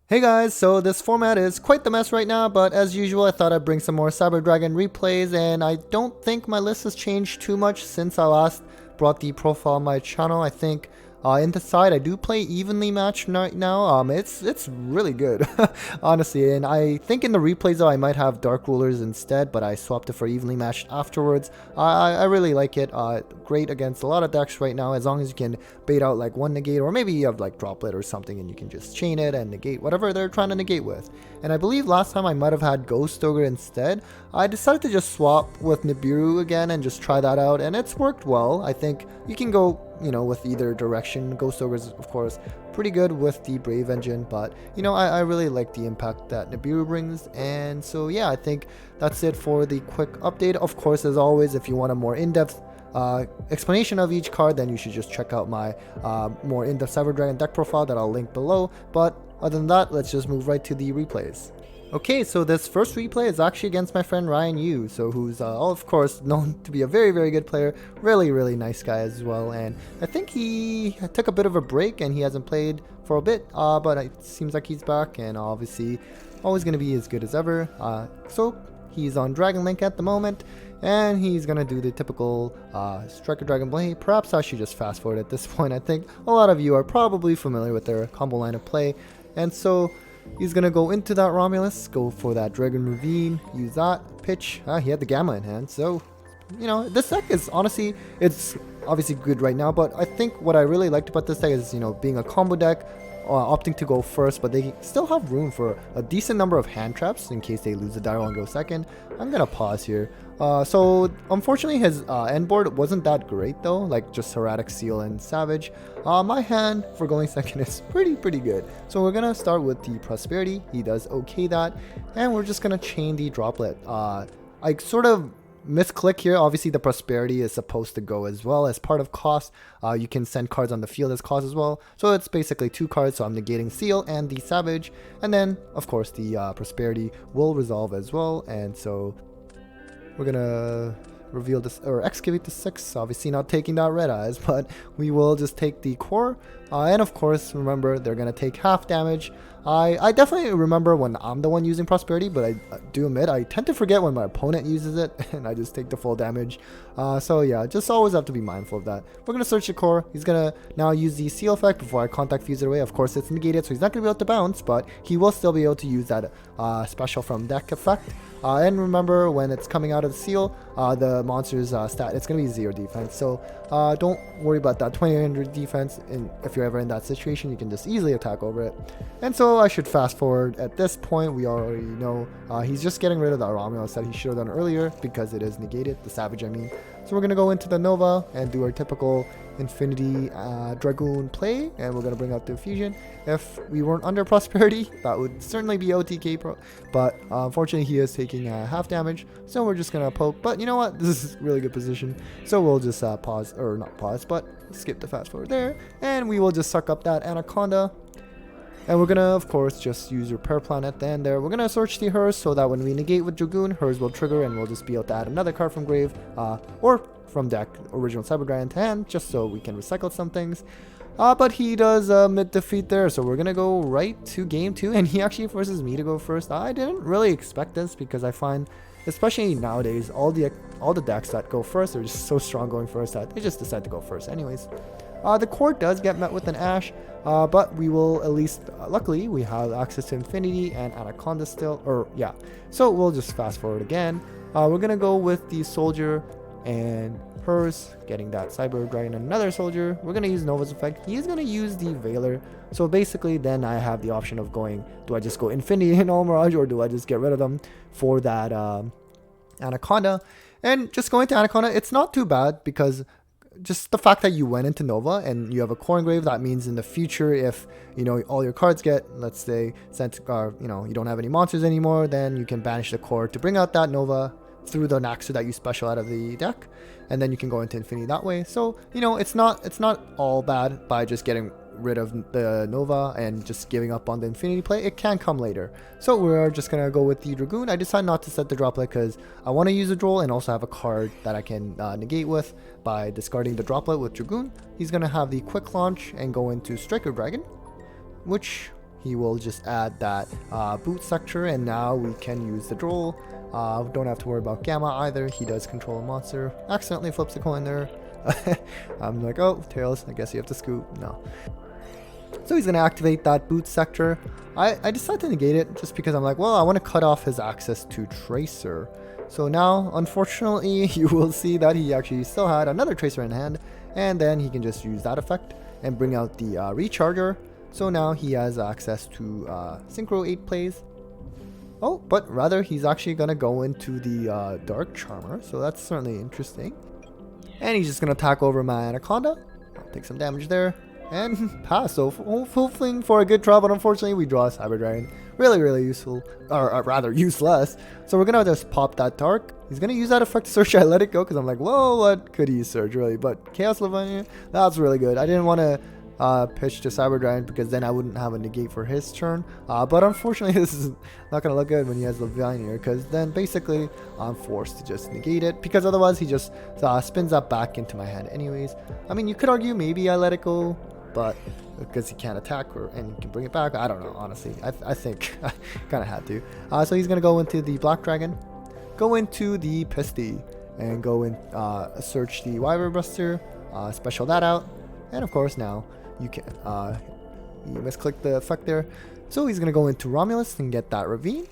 Hey guys, so this format is quite the mess right now, but as usual I thought I'd bring some more Cyber Dragon replays, and I don't think my list has changed too much since I last brought the profile on my channel. I think in the side I do play evenly matched right now. It's really good, honestly, and I think in the replays though I might have Dark Rulers instead, but I swapped it for evenly matched afterwards. I really like it. Great against a lot of decks right now, as long as you can bait out like one negate, or maybe you have like droplet or something and you can just chain it and negate whatever they're trying to negate with. And I believe last time I might have had Ghost Ogre instead. I decided to just swap with Nibiru again and just try that out, and it's worked well. I think you can go, with either direction. Ghost Ogre is of course pretty good with the Brave Engine, but I really like the impact that Nibiru brings. And so yeah, I think that's it for the quick update. Of course, as always, if you want a more in-depth explanation of each card, then you should just check out my more in-depth Cyber Dragon deck profile that I'll link below. But other than that, let's just move right to the replays. Okay, so this first replay is actually against my friend Ryan Yu, who's of course known to be a very, very good player, really nice guy as well. And I think he took a bit of a break and he hasn't played for a bit, but it seems like he's back, and obviously always going to be as good as ever. So he's on Dragon Link at the moment, and he's going to do the typical Striker Dragon Blade. Perhaps I should just fast forward at this point. I think a lot of you are probably familiar with their combo line of play, and so he's going to go into that Romulus, go for that Dragon Ravine, use that, pitch. He had the Gamma in hand, so, this deck is honestly, it's obviously good right now, but I think what I really liked about this deck is, being a combo deck, opting to go first, but they still have room for a decent number of hand traps in case they lose the Drytron and go second. I'm going to pause here. So unfortunately his end board wasn't that great though, like just Erratic Seal and Savage. My hand for going second is pretty good. So we're gonna start with the Prosperity. He does okay that, and we're just gonna chain the Droplet. I sort of misclick here. Obviously the Prosperity is supposed to go as well as part of cost. You can send cards on the field as cost as well, so it's basically 2 cards. So I'm negating Seal and the Savage, and then of course the Prosperity will resolve as well. And so we're gonna reveal this, or excavate the 6, obviously not taking that Red Eyes, but we will just take the core. And of course, remember, they're gonna take half damage. I definitely remember when I'm the one using Prosperity, but I do admit I tend to forget when my opponent uses it, and I just take the full damage. So yeah, just always have to be mindful of that. We're gonna search the core. He's gonna now use the Seal effect before I contact fuse it away. Of course, it's negated, so he's not gonna be able to bounce, but he will still be able to use that special from deck effect. And remember, when it's coming out of the Seal, the monster's stat, it's going to be 0 defense. So don't worry about that 2800 defense. And if you're ever in that situation, you can just easily attack over it. And so I should fast forward. At this point, we already know he's just getting rid of that Romulus that he should have done earlier, because it is negated, the Savage I mean. So we're going to go into the Nova and do our typical Infinity Dragoon play, and we're going to bring out the Fusion. If we weren't under Prosperity, that would certainly be OTK Pro, but unfortunately he is taking half damage, so we're just going to poke. But you know what, this is really good position, so we'll just pause, or not pause, but skip the fast forward there, and we will just suck up that Anaconda. And we're going to, of course, just use Repair Plan at the end there. We're going to search the Hers, so that when we negate with Dragoon, Hers will trigger, and we'll just be able to add another card from grave, or from deck, original Cyber Dragon to hand, just so we can recycle some things. But he does mid-defeat there, so we're going to go right to game 2, and he actually forces me to go first. I didn't really expect this, because I find, especially nowadays, all the decks that go first are just so strong going first that they just decide to go first anyways. The core does get met with an Ash, but we will at least, luckily, we have access to Infinity and Anaconda still, so we'll just fast forward again. We're going to go with the Soldier and Hers, getting that Cyber Dragon and another Soldier. We're going to use Nova's effect. He's going to use the Veiler. So basically then I have the option of going, do I just go Infinity and All Mirage, or do I just get rid of them for that Anaconda? And just going to Anaconda, it's not too bad, because just the fact that you went into Nova and you have a core engrave, that means in the future, if all your cards get, let's say, sent, you don't have any monsters anymore, then you can banish the core to bring out that Nova through the Naxer that you special out of the deck, and then you can go into Infinity that way. So it's not all bad by just getting rid of the Nova and just giving up on the Infinity play. It can come later. So we're just gonna go with the Dragoon. I decided not to set the Droplet because I want to use a Droll and also have a card that I can negate with by discarding the Droplet with Dragoon. He's gonna have the Quick Launch and go into Striker Dragon, which he will just add that boot sector, and now we can use the droll. Don't have to worry about Gamma either. He does control a monster. Accidentally flips a coin there. I'm like, oh, Tails, I guess you have to scoop. No. So he's going to activate that boot sector. I decided to negate it just because I'm like, well, I want to cut off his access to Tracer. So now, unfortunately, you will see that he actually still had another Tracer in hand, and then he can just use that effect and bring out the Recharger. So now he has access to Synchro 8 plays. Oh, but rather he's actually going to go into the Dark Charmer, so that's certainly interesting. And he's just going to attack over my Anaconda. I'll take some damage there. And pass. So hoping for a good draw, but unfortunately we draw a Cyber Dragon. Really useful, or rather useless. So we're gonna just pop that Dark. He's gonna use that effect to search. I let it go because I'm like, whoa, what could he search really? But Chaos Lavania, that's really good. I didn't want to pitch to Cyber Dragon because then I wouldn't have a negate for his turn. But unfortunately, this is not gonna look good when he has Lavania, because then basically I'm forced to just negate it, because otherwise he just spins that back into my hand anyways. I mean, you could argue maybe I let it go, but because he can't attack and he can bring it back, I don't know, honestly. I think I kind of had to. So he's going to go into the Black Dragon, go into the Pisty, and go and search the Wyvern Buster, special that out, and of course now you can, you misclick the effect there. So he's going to go into Romulus and get that Ravine,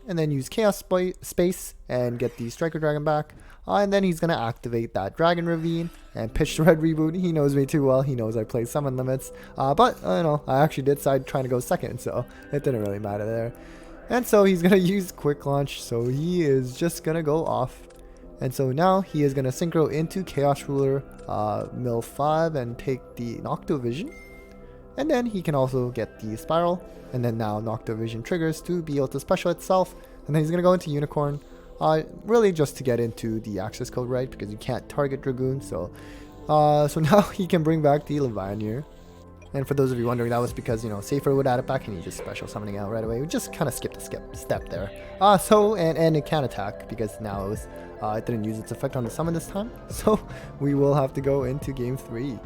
and then use Chaos Space and get the Striker Dragon back. And then he's going to activate that Dragon Ravine and pitch the Red Reboot. He knows me too well. He knows I play Summon Limits. But, you know, I actually did decide trying to go second, so it didn't really matter there. And so he's going to use Quick Launch, so he is just going to go off. And so now he is going to Synchro into Chaos Ruler Mill 5 and take the Noctovision. And then he can also get the Spiral. And then now Noctovision triggers to be able to special itself. And then he's going to go into Unicorn. Really just to get into the access code right, because you can't target Dragoon. So now he can bring back the Levianeer. And for those of you wondering, that was because, you know, Safer would add it back and he just special summoning out right away. We just kind of skipped a step there. And it can attack because now it was it didn't use its effect on the summon this time. So we will have to go into game 3.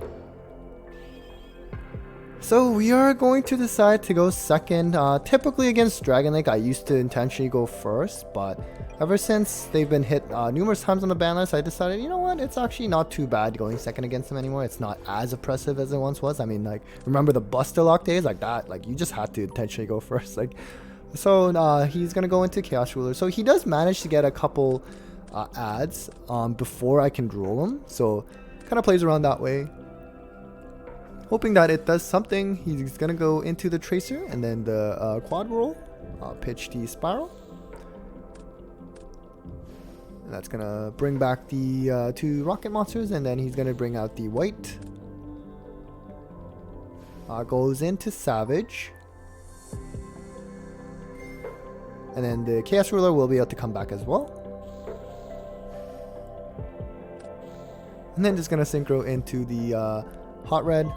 So we are going to decide to go second. Typically against Dragon Lake, I used to intentionally go first, but ever since they've been hit numerous times on the ban list, I decided, you know what, it's actually not too bad going second against them anymore. It's not as oppressive as it once was. I mean, like, remember the Buster Lock days? Like that, like, you just had to intentionally go first. Like, so he's going to go into Chaos Ruler. So he does manage to get a couple ads before I can droll him. So kind of plays around that way. Hoping that it does something. He's going to go into the Tracer and then the Quad Roll. Pitch the Spiral. And that's going to bring back the 2 Rocket Monsters, and then he's going to bring out the White. Goes into Savage. And then the Chaos Ruler will be able to come back as well. And then just going to Synchro into the Hot Red.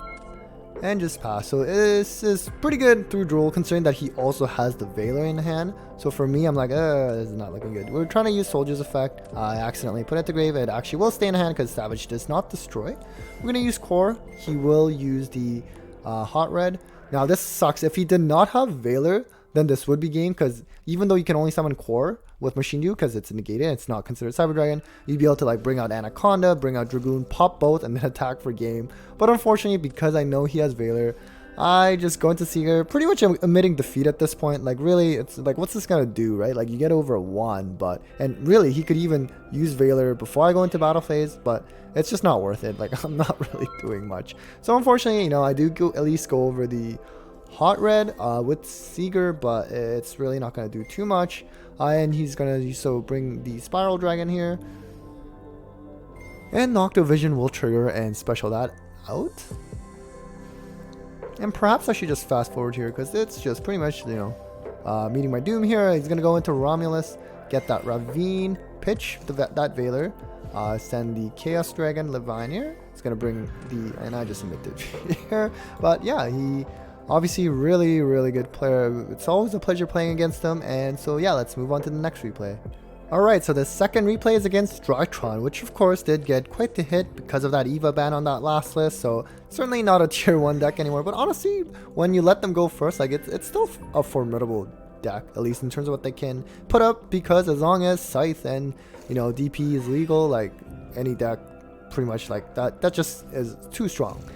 And just pass. So this is pretty good through Droll, considering that he also has the Veiler in hand. So for me, I'm like, this is not looking good. We're trying to use Soldier's effect. I accidentally put it to grave. It actually will stay in hand because Savage does not destroy. We're going to use Core. He will use the Hot Red. Now this sucks. If he did not have Veiler, then this would be game, because even though you can only summon Core with Machine Dew because it's negated, it's not considered Cyber Dragon, you'd be able to like bring out Anaconda, bring out Dragoon, pop both, and then attack for game. But unfortunately, because I know he has Veiler, I just go into Seeker, pretty much admitting defeat at this point. Like, really, it's like, what's this gonna do, right? Like, you get over 1, but, and really, he could even use Veiler before I go into battle phase, but it's just not worth it. Like, I'm not really doing much. So unfortunately, you know, I do at least go over the Hot Red with Seeger, but it's really not going to do too much. And he's going to bring the Spiral Dragon here. And Noctovision will trigger and special that out. And perhaps I should just fast forward here, because it's just pretty much, you know, meeting my doom here. He's going to go into Romulus, get that Ravine, pitch that Veiler, send the Chaos Dragon Levianeer. It's going to bring the, and I just omitted here. But yeah, he obviously really good player. It's always a pleasure playing against him. And so yeah, let's move on to the next replay. Alright, so the second replay is against Drytron, which of course did get quite the hit because of that EVA ban on that last list, so certainly not a tier 1 deck anymore, but honestly, when you let them go first, like it's still a formidable deck, at least in terms of what they can put up, because as long as Scythe and, you know, DP is legal, like any deck pretty much like that just is too strong.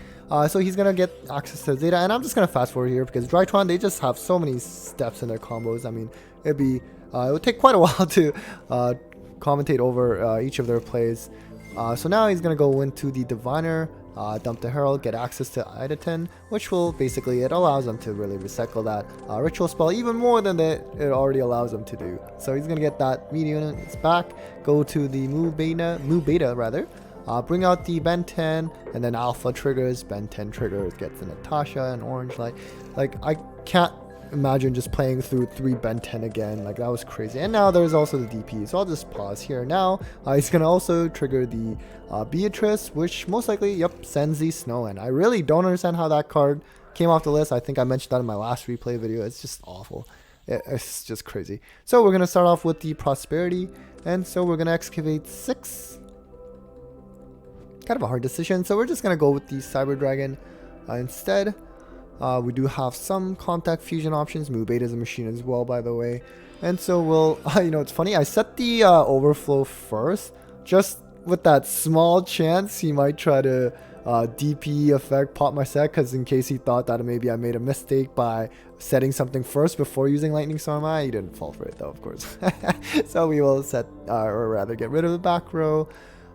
So he's gonna get access to Zeta, and I'm just gonna fast forward here because Drytron, they just have so many steps in their combos. I mean, it would take quite a while to commentate over each of their plays. So now he's gonna go into the Diviner, dump the Herald, get access to Idaten, which will basically, it allows them to really recycle that ritual spell even more than it already allows them to do. So he's gonna get that media units back, go to the Mu Beta rather. Bring out the Ben 10, and then Alpha triggers, Ben 10 triggers, gets the Natasha and Orange Light. Like, I can't imagine just playing through 3 Ben 10 again. Like, that was crazy. And now there's also the DP, so I'll just pause here. Now, he's going to also trigger the Beatrice, which most likely, yep, sends the Snow in. I really don't understand how that card came off the list. I think I mentioned that in my last replay video. It's just awful. It's just crazy. So we're going to start off with the Prosperity, and so we're going to excavate 6. Kind of a hard decision, so we're just gonna go with the Cyber Dragon instead. We do have some contact fusion options. Mu Beta is a machine as well, by the way, and so we'll you know, it's funny, I set the overflow first just with that small chance he might try to DP effect pop my set, because in case he thought that maybe I made a mistake by setting something first before using Lightning Storm. He didn't fall for it though, of course. So we will set or rather get rid of the back row.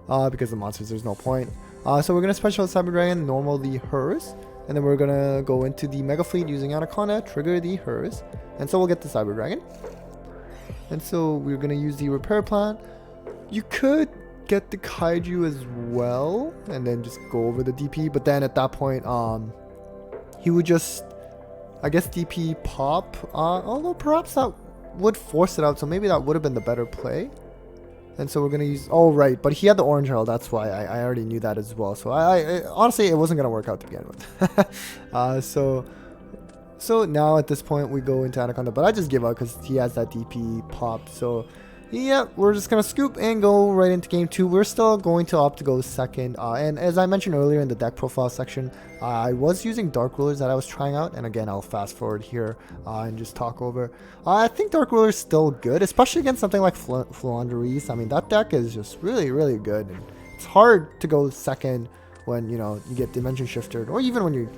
Because the monsters, there's no point. So we're going to special Cyber Dragon, normal the hers, and then we're going to go into the Mega Fleet using Anaconda, trigger the hers, and so we'll get the Cyber Dragon. And so we're going to use the Repair Plant. You could get the Kaiju as well, and then just go over the DP, but then at that point, he would just, I guess, DP pop, although perhaps that would force it out, so maybe that would have been the better play. And so we're going to use, oh right, but he had the Orange Herald, that's why I already knew that as well. So I honestly, it wasn't going to work out to begin with. So now at this point we go into Anaconda, but I just give up because he has that DP pop. So yeah, we're just going to scoop and go right into game 2. We're still going to opt to go second. And as I mentioned earlier in the deck profile section, I was using Dark Rulers that I was trying out. And again, I'll fast forward here and just talk over. I think Dark Ruler is still good, especially against something like Flandreese. I mean, that deck is just really, really good. And it's hard to go second when, you know, you get Dimension Shifted, or even when you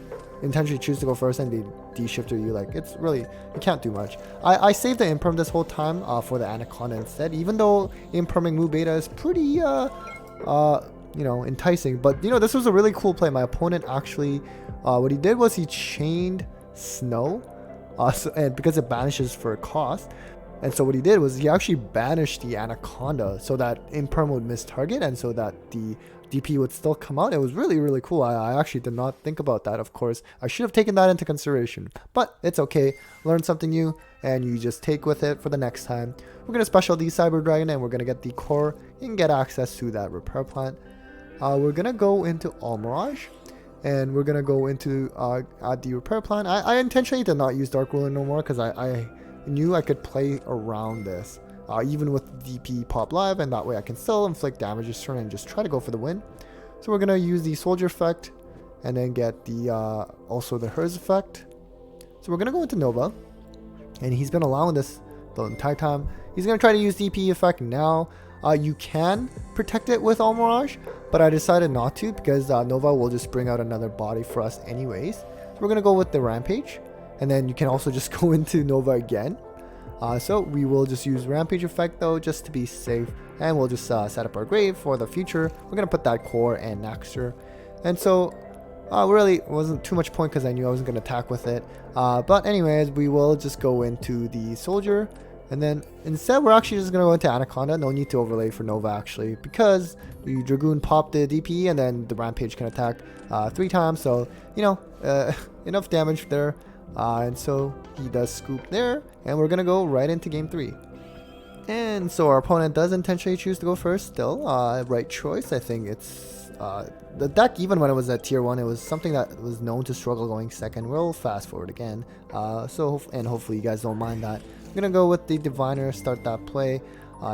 intentionally choose to go first and they de-shifter you. Like, it's really, you can't do much. I saved the Imperm this whole time for the Anaconda instead, even though Imperming Mu Beta is pretty, you know, enticing. But, you know, this was a really cool play. My opponent actually, what he did was he chained Snow, and because it banishes for a cost. And so what he did was he actually banished the Anaconda so that Imperm would miss target, and so that the DP would still come out. It was really, really cool. I actually did not think about that, of course. I should have taken that into consideration, but it's okay. Learn something new, and you just take with it for the next time. We're going to special the Cyber Dragon, and we're going to get the core and get access to that Repair Plant. We're going to go into All Mirage, and we're going to go into add the Repair Plant. I intentionally did not use Dark Ruler no more because I knew I could play around this. Even with DP pop live, and that way I can still inflict damage this turn and just try to go for the win. So we're going to use the Soldier effect and then get the also the Hers effect. So we're going to go into Nova, and he's been allowing this the entire time. He's going to try to use DP effect now. You can protect it with All Mirage, but I decided not to because Nova will just bring out another body for us anyways. So we're going to go with the Rampage, and then you can also just go into Nova again. So we will just use Rampage effect though, just to be safe, and we'll just set up our grave for the future. We're gonna put that core and Naxter, and so really wasn't too much point because I knew I wasn't gonna attack with it. But anyways, we will just go into the Soldier, and then instead we're actually just gonna go into Anaconda. No need to overlay for Nova actually, because the Dragoon popped the DP, and then the Rampage can attack 3 times. So you know, enough damage there. And so he does scoop there, and we're gonna go right into game 3. And so our opponent does intentionally choose to go first still. Right choice. I think it's the deck, even when it was at tier 1, it was something that was known to struggle going second. We'll fast forward again, and hopefully you guys don't mind that. I'm gonna go with the Diviner, start that play.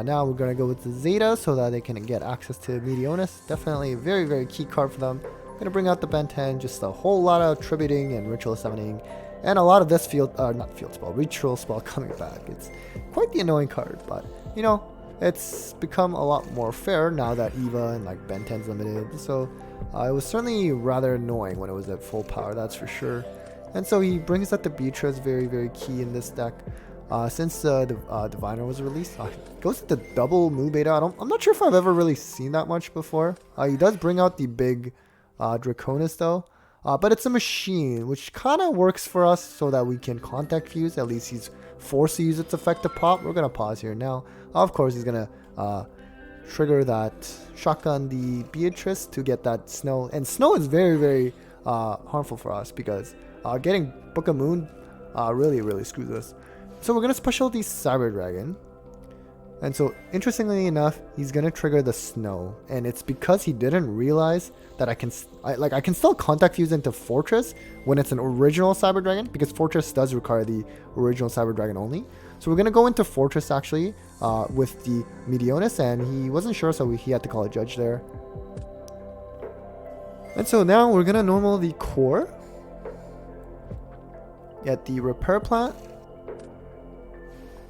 Now we're going to go with the Zeta so that they can get access to Meteonis. Definitely a very, very key card for them. Going to bring out the Ben 10, just a whole lot of tributing and ritual summoning. And a lot of this not field spell, ritual spell coming back. It's quite the annoying card, but, you know, it's become a lot more fair now that Eva and like Ben 10's limited. So it was certainly rather annoying when it was at full power, that's for sure. And so he brings out the Beatrice, very, very key in this deck. Since the Diviner was released, goes to the double Mu Beta. I'm not sure if I've ever really seen that much before. He does bring out the big Draconis though, but it's a machine, which kind of works for us so that we can contact fuse. At least he's forced to use its effect to pop. We're gonna pause here now. Of course, he's gonna trigger that shotgun the Beatrice to get that snow, and snow is very, very harmful for us because getting Book of Moon really screws us. So we're going to special the Cyber Dragon. And so interestingly enough, he's going to trigger the snow. And it's because he didn't realize that I can still contact fuse into Fortress when it's an original Cyber Dragon, because Fortress does require the original Cyber Dragon only. So we're going to go into Fortress actually with the Meteonis, and he wasn't sure, so he had to call a judge there. And so now we're going to normal the core at the repair plant.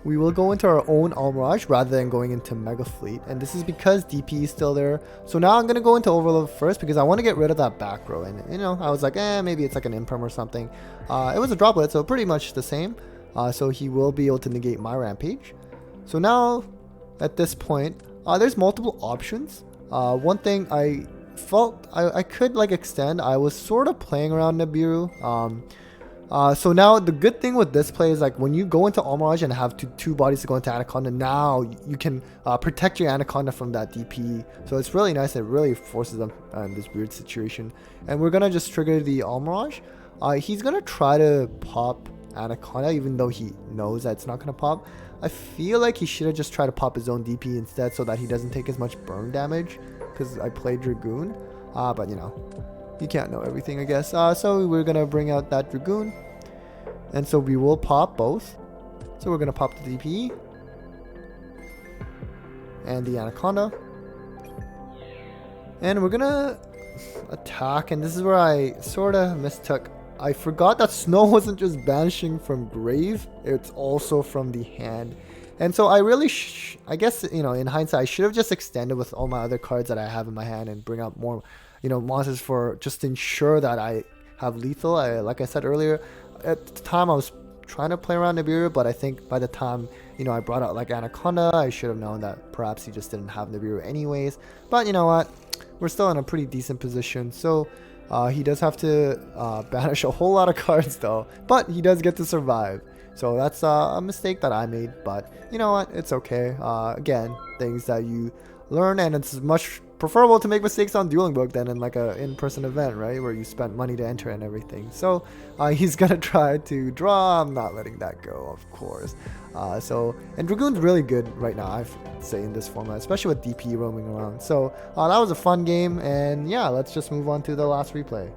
We will go into our own Almirage rather than going into Mega Fleet, and this is because DP is still there. So now I'm going to go into Overload first because I want to get rid of that back row, and you know, I was like, maybe it's like an Imperm or something. It was a droplet, so pretty much the same. So he will be able to negate my Rampage. So now, at this point, there's multiple options. One thing I felt I could like extend, I was sort of playing around Nibiru. So now the good thing with this play is like when you go into Almirage and have two bodies to go into Anaconda, now you can protect your Anaconda from that DP. So it's really nice. It really forces them in this weird situation. And we're going to just trigger the Almirage. He's going to try to pop Anaconda even though he knows that it's not going to pop. I feel like he should have just tried to pop his own DP instead so that he doesn't take as much burn damage because I played Dragoon. But you know, you can't know everything, I guess. So we're going to bring out that Dragoon. And so we will pop both. So we're going to pop the DP. And the Anaconda. And we're going to attack. And this is where I sort of mistook. I forgot that Snow wasn't just banishing from Grave. It's also from the hand. And so I really, I guess, you know, in hindsight, I should have just extended with all my other cards that I have in my hand and bring out more, you know, monsters for just to ensure that I have lethal. Like I said earlier, at the time I was trying to play around Nibiru, but I think by the time, you know, I brought out like Anaconda, I should have known that perhaps he just didn't have Nibiru anyways. But you know what? We're still in a pretty decent position. So he does have to banish a whole lot of cards though, but he does get to survive. So that's a mistake that I made, but you know what? It's okay. Again, things that you learn, and it's much preferable to make mistakes on Dueling Book than in like a in-person event, right, where you spent money to enter and everything. So he's gonna try to draw. I'm not letting that go, of course. And Dragoon's really good right now, I'd say, in this format, especially with DP roaming around. So that was a fun game, and yeah, let's just move on to the last replay.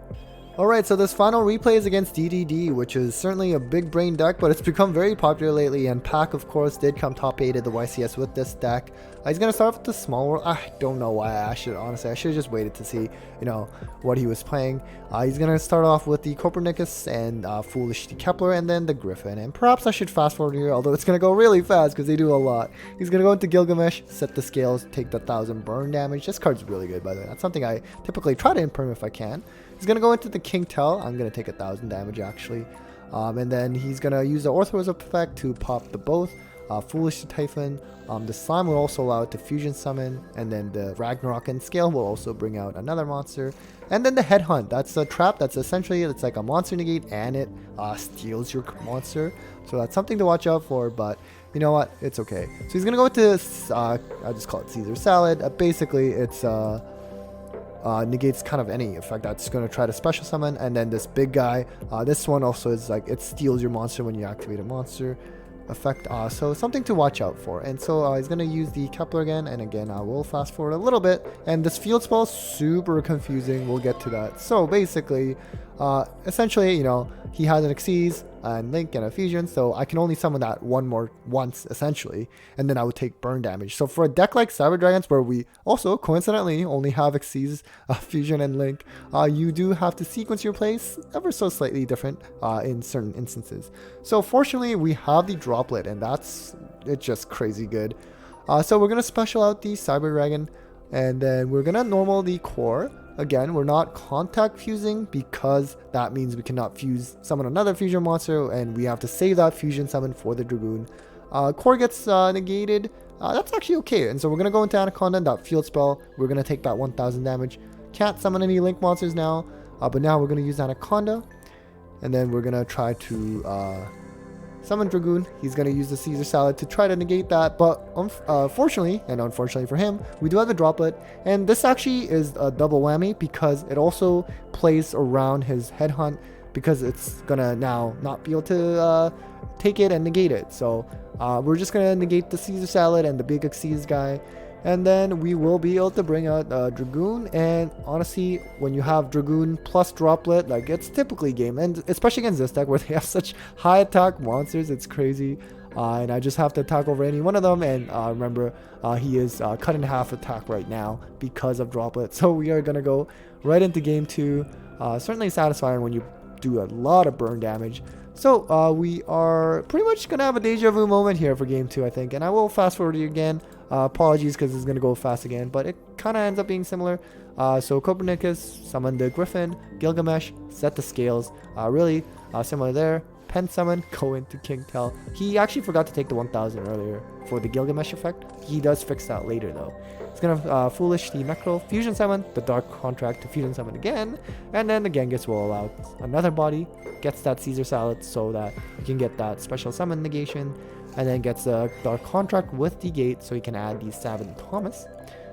Alright, so this final replay is against DDD, which is certainly a big brain deck, but it's become very popular lately, and Pac, of course, did come top 8 at the YCS with this deck. He's going to start off with the small world. I don't know why I should have just waited to see, you know, what he was playing. He's going to start off with the Copernicus and Foolish the Kepler, and then the Griffin. And perhaps I should fast forward here, although it's going to go really fast because they do a lot. He's going to go into Gilgamesh, set the scales, take the 1000 burn damage. This card's really good, by the way. That's something I typically try to imperm if I can. He's going to go into the King Tell. I'm going to take 1000 damage, actually. And then he's going to use the Orthoros effect to pop the both. Foolish to Typhon. The Slime will also allow it to fusion summon. And then the Ragnarok and Scale will also bring out another monster. And then the Headhunt. That's a trap. That's essentially, it's like a monster negate, and it steals your monster. So that's something to watch out for, but you know what? It's okay. So he's going to go into, I'll just call it Caesar Salad. Basically, it's... negates kind of any effect that's going to try to special summon. And then this big guy, this one also is like, it steals your monster when you activate a monster effect, so something to watch out for. And so he's going to use the Kepler again, and again I will fast forward a little bit, and this field spell is super confusing. We'll get to that. So basically, essentially, you know, he has an Xyz, and Link and a fusion, so I can only summon that once essentially, and then I would take burn damage. So for a deck like Cyber Dragons, where we also coincidentally only have Xyz, fusion, and Link, you do have to sequence your plays ever so slightly different in certain instances. So fortunately, we have the droplet, and it's just crazy good. So we're gonna special out the Cyber Dragon, and then we're gonna normal the core. Again, we're not contact fusing because that means we cannot summon another fusion monster, and we have to save that fusion summon for the Dragoon. Core gets negated. That's actually okay. And so we're going to go into Anaconda, that field spell. We're going to take that 1000 damage. Can't summon any Link monsters now, but now we're going to use Anaconda. And then we're going to try to summon Dragoon. He's going to use the Caesar Salad to try to negate that, but fortunately, and unfortunately for him, we do have the droplet, and this actually is a double whammy because it also plays around his headhunt, because it's going to now not be able to take it and negate it. So we're just going to negate the Caesar Salad and the big Xyz guy, and then we will be able to bring out Dragoon. And honestly, when you have Dragoon plus droplet, like, it's typically game, and especially against this deck where they have such high attack monsters, it's crazy. And I just have to attack over any one of them, and remember, he is cut in half attack right now because of droplet. So we are gonna go right into game 2. Certainly satisfying when you do a lot of burn damage. So we are pretty much gonna have a deja vu moment here for game 2, I think, and I will fast forward you again. Apologies because it's gonna go fast again, but it kind of ends up being similar. So Copernicus, summon the Griffin, Gilgamesh, set the scales, really similar there. Pen summon, go into King Tell. He actually forgot to take the 1000 earlier for the Gilgamesh effect. He does fix that later though. It's gonna Foolish the Necro, fusion summon, the Dark Contract to fusion summon again, and then the Genghis will allow another body, gets that Caesar Salad so that you can get that special summon negation, and then gets the Dark Contract with the Gate so he can add the Savin Thomas.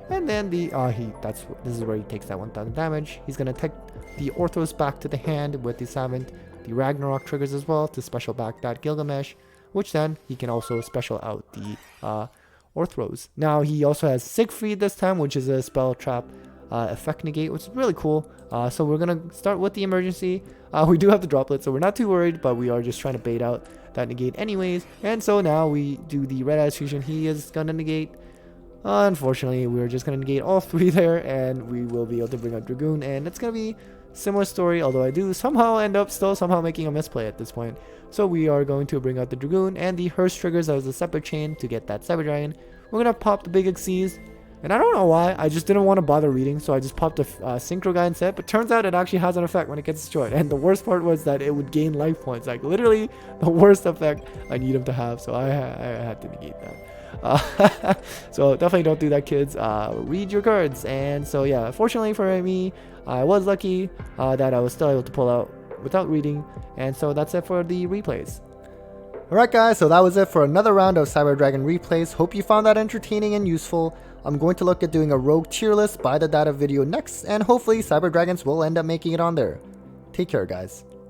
And then this is where he takes that 1000 damage. He's gonna take the Orthros back to the hand with the Savin. The Ragnarok triggers as well to special back that Gilgamesh, which then he can also special out the Orthros. Now he also has Siegfried this time, which is a spell trap effect negate, which is really cool. So we're gonna start with the emergency. We do have the droplet, so we're not too worried, but we are just trying to bait out that negate anyways. And so now we do the Red Eyes fusion. He is gonna negate. Unfortunately, we're just gonna negate all 3 there, and we will be able to bring out Dragoon, and it's gonna be similar story, although I do somehow end up somehow making a misplay at this point. So we are going to bring out the Dragoon and the Hearst triggers as a separate chain to get that Cyber Dragon. We're gonna pop the big Xyz, and I don't know why, I just didn't want to bother reading, so I just popped a Synchro guy instead, but turns out it actually has an effect when it gets destroyed, and the worst part was that it would gain life points, like literally the worst effect I need him to have, so I had to negate that. So definitely don't do that, kids. Read your cards. And so yeah, fortunately for me, I was lucky that I was still able to pull out without reading, and so that's it for the replays. Alright guys, so that was it for another round of Cyber Dragon replays. Hope you found that entertaining and useful. I'm going to look at doing a rogue tier list by the data video next, and hopefully Cyber Dragons will end up making it on there. Take care guys.